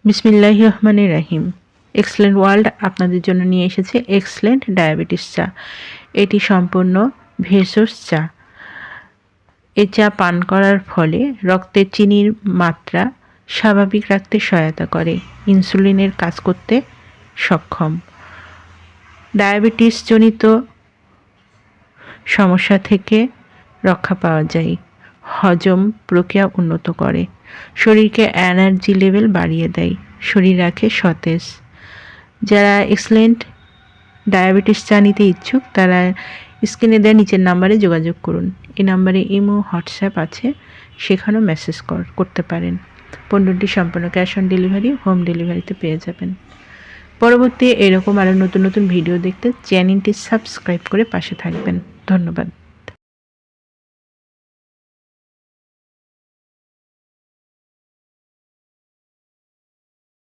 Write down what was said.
বিসমিল্লাহির রহমানির রহিম। Excellent world আপনাদের জন্য নিয়ে এসেছে এক্সেলেন্ট ডায়াবেটিস চা। এটি সম্পূর্ণ ভেষজ চা। এই চা পান করার ফলে রক্তে চিনির মাত্রা স্বাভাবিক রাখতে সহায়তা করে, ইনসুলিনের কাজ করতে সক্ষম, ডায়াবেটিসজনিত সমস্যা থেকে রক্ষা পাওয়া যায়, হজম প্রক্রিয়া উন্নত করে, শরীরকে এনার্জি লেভেল বাড়িয়ে দেয়, শরীর রাখে সতেজ। যারা এক্সেলেন্ট ডায়াবেটিস চা নিতে ইচ্ছুক তারা স্ক্রিনে দেওয়া নিচের নাম্বারে যোগাযোগ করুন। এই নাম্বারে ইমো, হোয়াটসঅ্যাপ আছে, সেখানেও মেসেজ করতে পারেন। পণ্যটি সম্পূর্ণ ক্যাশ অন ডেলিভারি, হোম ডেলিভারিতে পেয়ে যাবেন। পরবর্তী এরকম আরও নতুন নতুন ভিডিও দেখতে চ্যানেলটি সাবস্ক্রাইব করে পাশে থাকবেন। ধন্যবাদ।